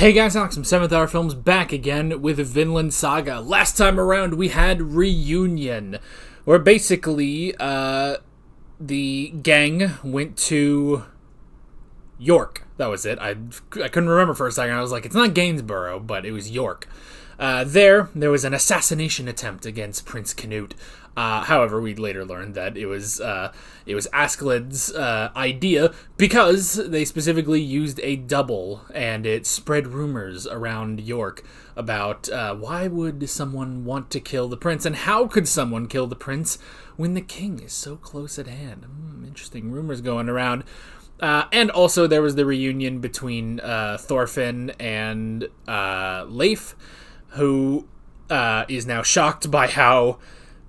Hey guys, Alex from 7th Hour Films back again with Vinland Saga. Last time around we had Reunion, where basically the gang went to York. That was it. I couldn't remember for a second. I was like, it's not Gainsborough, but it was York. There was an assassination attempt against Prince Canute. However, we later learned that it was Askeladd's idea because they specifically used a double, and it spread rumors around York about why would someone want to kill the prince, and how could someone kill the prince when the king is so close at hand. Interesting rumors going around. And also there was the reunion between Thorfinn and Leif, who is now shocked by how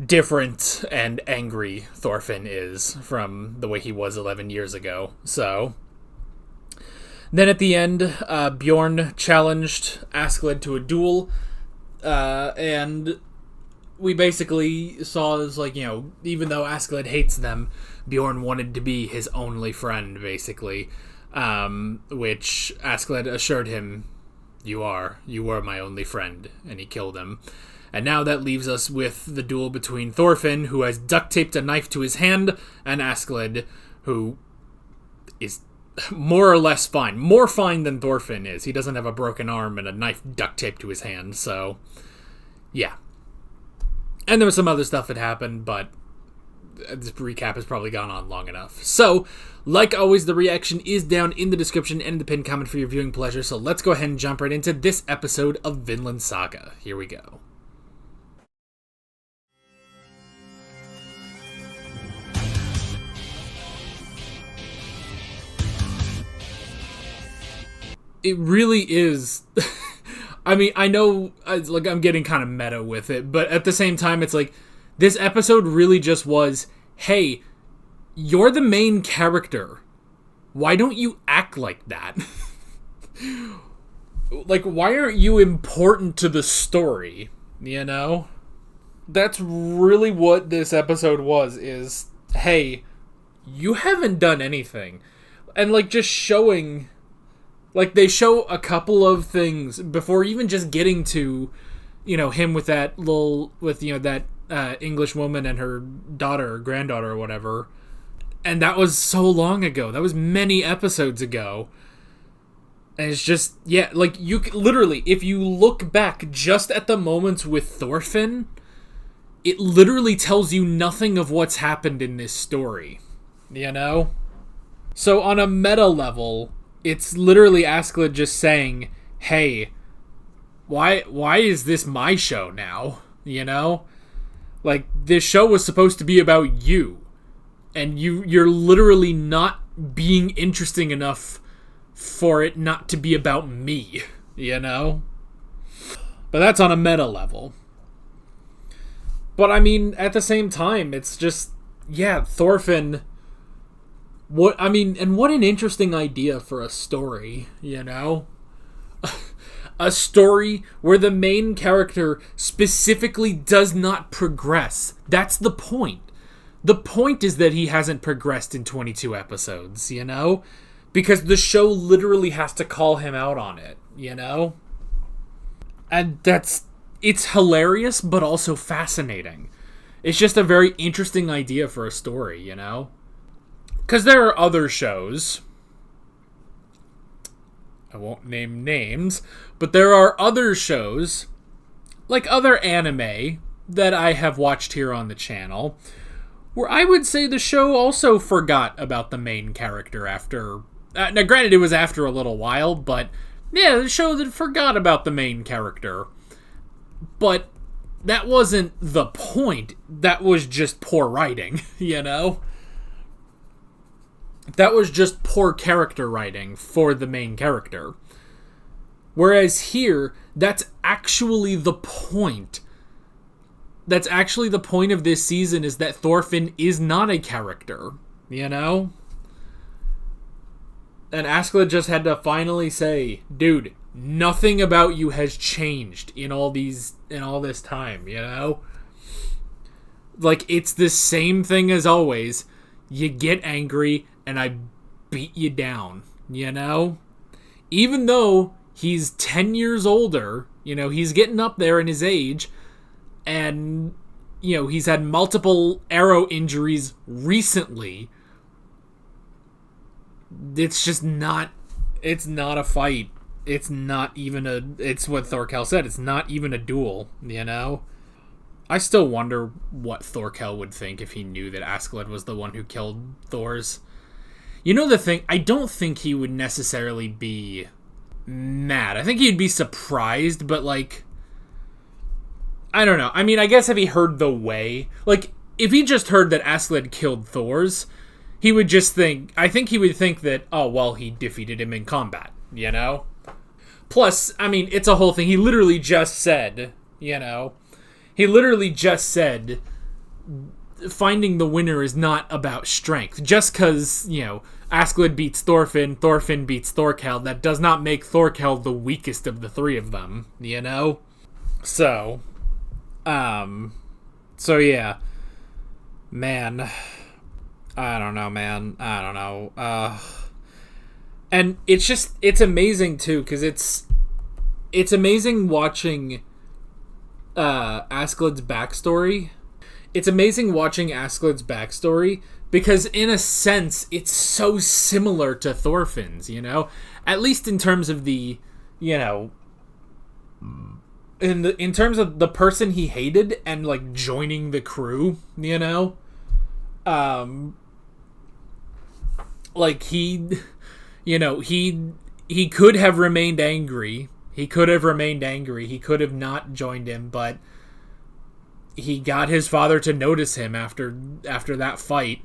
different and angry Thorfinn is from the way he was 11 years ago. So then at the end, Bjorn challenged Askeladd to a duel, and we basically saw as, like, you know, even though Askeladd hates them, Bjorn wanted to be his only friend, basically, which Askeladd assured him, you are my only friend, and he killed him. And now that leaves us with the duel between Thorfinn, who has duct taped a knife to his hand, and Askeladd, who is more or less fine. More fine than Thorfinn is. He doesn't have a broken arm and a knife duct taped to his hand, so yeah. And there was some other stuff that happened, but this recap has probably gone on long enough. So, like always, the reaction is down in the description and the pinned comment for your viewing pleasure, so let's go ahead and jump right into this episode of Vinland Saga. Here we go. It really is. I mean, I know, like, I'm getting kind of meta with it, but at the same time, it's like, this episode really just was, hey, you're the main character. Why don't you act like that? Like, why aren't you important to the story, you know? That's really what this episode was, is, hey, you haven't done anything. And, like, just showing... Like, they show a couple of things before even just getting to, you know, him with that that English woman and her daughter or granddaughter or whatever. And that was so long ago. That was many episodes ago. And it's just, yeah, like, you literally, if you look back just at the moments with Thorfinn, it literally tells you nothing of what's happened in this story, you know? So on a meta level, it's literally Askeladd just saying, hey, why is this my show now? You know? Like, this show was supposed to be about you. And you're literally not being interesting enough for it not to be about me. You know? But that's on a meta level. But I mean, at the same time, it's just, yeah, Thorfinn... What an interesting idea for a story, you know? A story where the main character specifically does not progress. That's the point. The point is that he hasn't progressed in 22 episodes, you know? Because the show literally has to call him out on it, you know? And it's hilarious, but also fascinating. It's just a very interesting idea for a story, you know? Because there are other shows, I won't name names, but there are other shows, like other anime, that I have watched here on the channel, where I would say the show also forgot about the main character after... now, granted, it was after a little while, but yeah, the show that forgot about the main character. But that wasn't the point. That was just poor writing, you know? That was just poor character writing for the main character. Whereas here, that's actually the point. That's actually the point of this season, is that Thorfinn is not a character, you know? And Askeladd just had to finally say, dude, nothing about you has changed in all this time, you know? Like, it's the same thing as always. You get angry, and I beat you down, you know? Even though He's 10 years older. He's getting up there in his age. And, he's had multiple arrow injuries recently. It's just not... It's not a fight. It's not even a... It's what Thorkel said. It's not even a duel, I still wonder what Thorkel would think if he knew that Askeladd was the one who killed Thor's. The thing, I don't think he would necessarily be mad. I think he'd be surprised, but, I don't know. I mean, I guess if he heard the way... if he just heard that Askeladd killed Thor's, he would just think... I think he would think that, oh, well, he defeated him in combat, Plus, I mean, it's a whole thing. He literally just said, He literally just said finding the winner is not about strength. Just because, Askeladd beats Thorfinn, Thorfinn beats Thorkel, that does not make Thorkel the weakest of the three of them, So, yeah. Man. I don't know, man. I don't know. And it's amazing, too, because it's amazing watching Askeladd's backstory. It's amazing watching Askeladd's backstory because, in a sense, it's so similar to Thorfinn's, At least in terms of the, in terms of the person he hated and, joining the crew, he could have remained angry. He could have not joined him, but he got his father to notice him after that fight.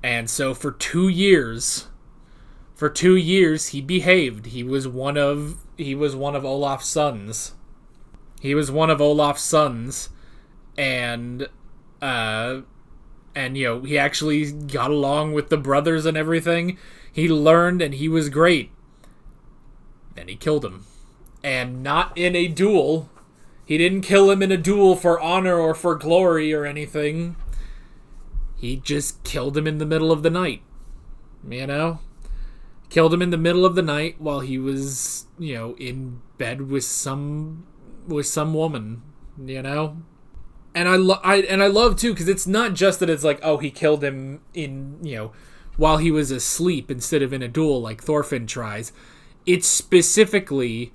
And so for 2 years he behaved. He was one of Olaf's sons. And he actually got along with the brothers and everything. He learned and he was great. Then he killed him. And not in a duel. He didn't kill him in a duel for honor or for glory or anything. He just killed him in the middle of the night. Killed him in the middle of the night while he was, in bed with some woman, And I love too, because it's not just that it's he killed him in, while he was asleep instead of in a duel like Thorfinn tries. It's specifically...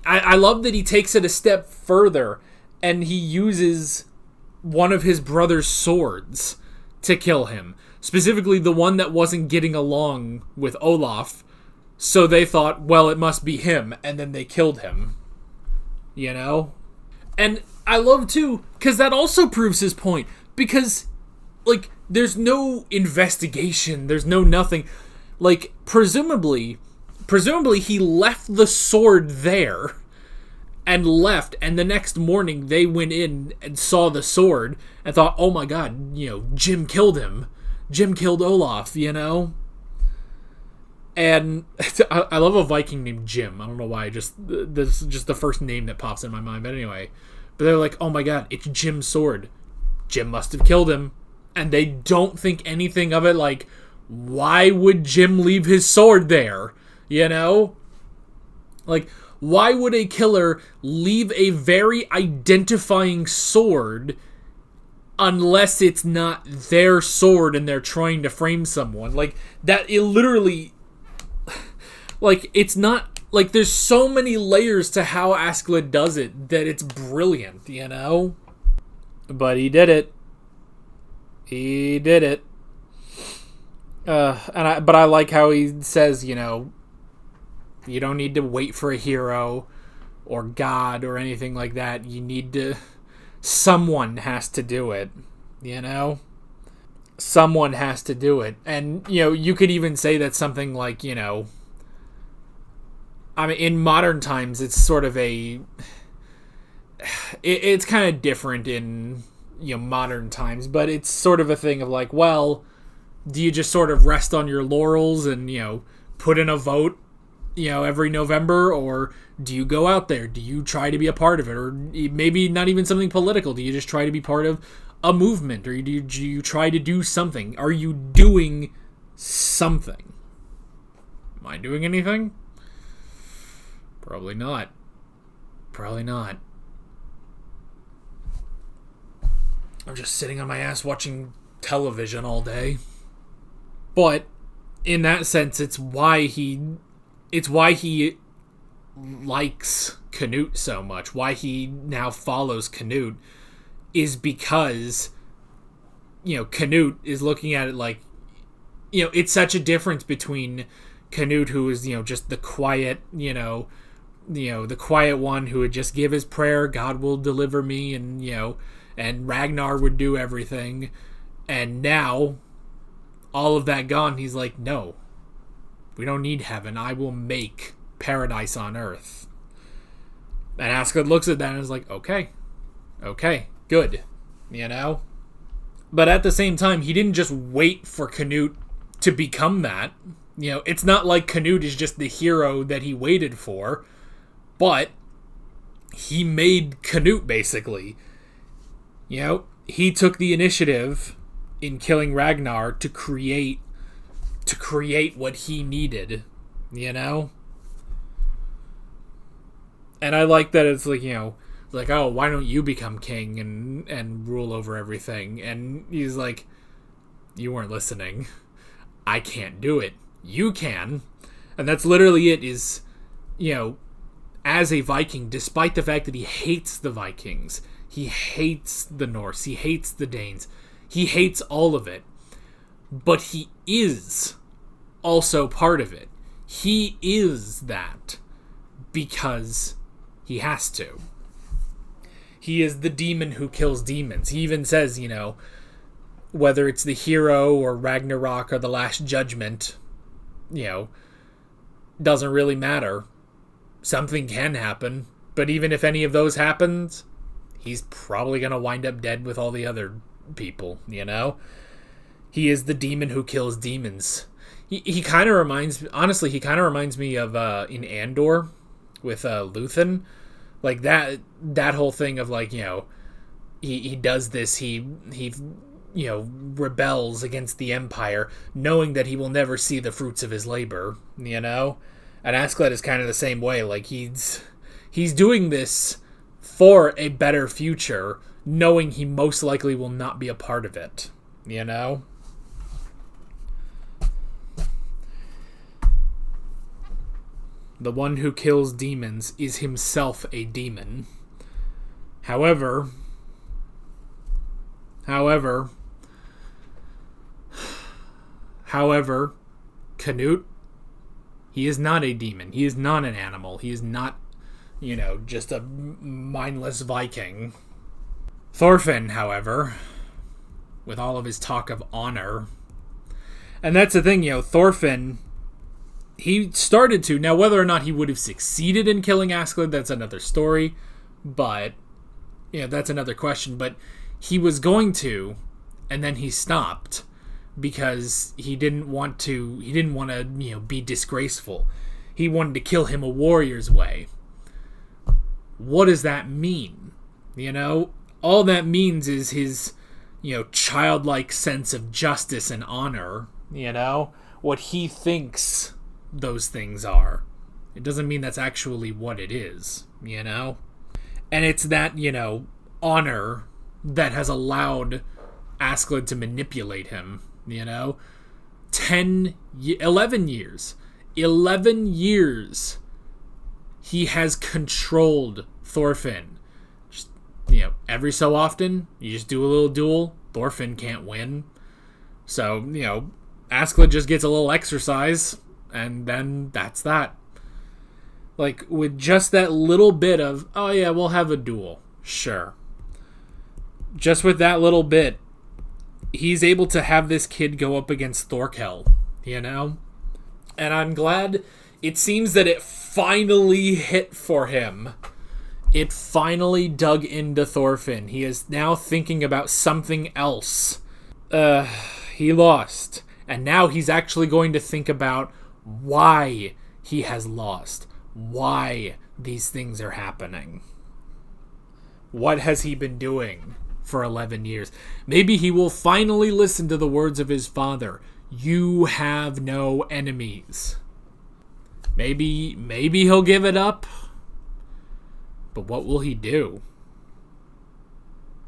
I love that he takes it a step further and he uses one of his brother's swords to kill him. Specifically the one that wasn't getting along with Olaf. So they thought, well, it must be him. And then they killed him. And I love, too, because that also proves his point. Because, there's no investigation. There's no nothing. Presumably he left the sword there and left, and the next morning they went in and saw the sword and thought, oh my god, Jim killed him. Jim killed Olaf, And I love a Viking named Jim. I don't know why, this is just the first name that pops in my mind, but anyway. But they're like, oh my god, it's Jim's sword. Jim must have killed him. And they don't think anything of it, why would Jim leave his sword there? Why would a killer leave a very identifying sword unless it's not their sword and they're trying to frame someone? That it literally... it's not... there's so many layers to how Askeladd does it that it's brilliant, But he did it. But I like how he says, you don't need to wait for a hero or God or anything like that. You need to... Someone has to do it, Someone has to do it. And, you could even say that something I mean, in modern times, it's sort of a... It's kind of different in, modern times, but it's sort of a thing of well, do you just sort of rest on your laurels and, put in a vote, every November, or do you go out there? Do you try to be a part of it? Or maybe not even something political. Do you just try to be part of a movement? Or do you try to do something? Are you doing something? Am I doing anything? Probably not. Probably not. I'm just sitting on my ass watching television all day. But in that sense, it's why he likes Canute so much. Why he now follows Canute is because, Canute is looking at it like, it's such a difference between Canute, who is, just the quiet, the quiet one who would just give his prayer, God will deliver me, and Ragnar would do everything. And now, all of that gone, he's like, no, we don't need heaven. I will make paradise on earth. And Askeladd looks at that and is like, okay, good, But at the same time, he didn't just wait for Canute to become that. It's not like Canute is just the hero that he waited for, but he made Canute, basically. He took the initiative in killing Ragnar to create what he needed, And I like that it's like, oh, why don't you become king and rule over everything? And he's like, you weren't listening. I can't do it. You can. And that's literally it, is, as a Viking, despite the fact that he hates the Vikings, he hates the Norse, he hates the Danes, he hates all of it, but he is also part of it. He is that because he has to. He is the demon who kills demons. He even says, whether it's the hero or Ragnarok or the Last Judgment, doesn't really matter. Something can happen, but even if any of those happens, he's probably going to wind up dead with all the other people, He is the demon who kills demons. He kind of reminds me of in Andor with Luthen. Like that whole thing of he does this, he rebels against the Empire, knowing that he will never see the fruits of his labor, And Askeladd is kind of the same way. Like, he's doing this for a better future, knowing he most likely will not be a part of it, The one who kills demons is himself a demon. However, Canute, he is not a demon. He is not an animal. He is not, just a mindless Viking. Thorfinn, however, with all of his talk of honor, and that's the thing, Thorfinn, he started to. Now, whether or not he would have succeeded in killing Askeladd, that's another story. But, that's another question. But he was going to, and then he stopped because he didn't want to, be disgraceful. He wanted to kill him a warrior's way. What does that mean? All that means is his, childlike sense of justice and honor, what he thinks those things are. It doesn't mean that's actually what it is, And it's that, honor that has allowed Askeladd to manipulate him, 11 years. 11 years he has controlled Thorfinn. Just, every so often, you just do a little duel, Thorfinn can't win. So, Askeladd just gets a little exercise, and then that's that. Like, with just that little bit of, oh yeah, we'll have a duel. Sure. Just with that little bit, he's able to have this kid go up against Thorkel, And I'm glad it seems that it finally hit for him. It finally dug into Thorfinn. He is now thinking about something else. He lost. And now he's actually going to think about why he has lost. Why these things are happening. What has he been doing for 11 years? Maybe he will finally listen to the words of his father. You have no enemies. Maybe he'll give it up. But what will he do?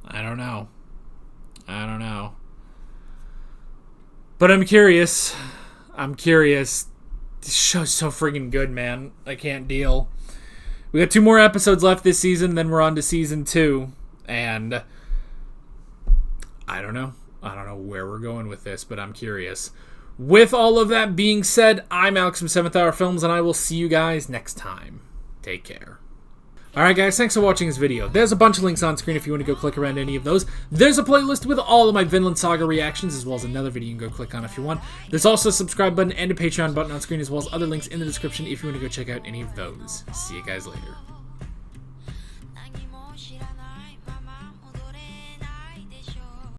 I don't know. But I'm curious. This show's so freaking good, man. I can't deal. We got 2 more episodes left this season, then we're on to season 2. And I don't know where we're going with this, but I'm curious. With all of that being said, I'm Alex from 7th Hour Films, and I will see you guys next time. Take care. Alright guys, thanks for watching this video. There's a bunch of links on screen if you want to go click around any of those. There's a playlist with all of my Vinland Saga reactions, as well as another video you can go click on if you want. There's also a subscribe button and a Patreon button on screen, as well as other links in the description if you want to go check out any of those. See you guys later.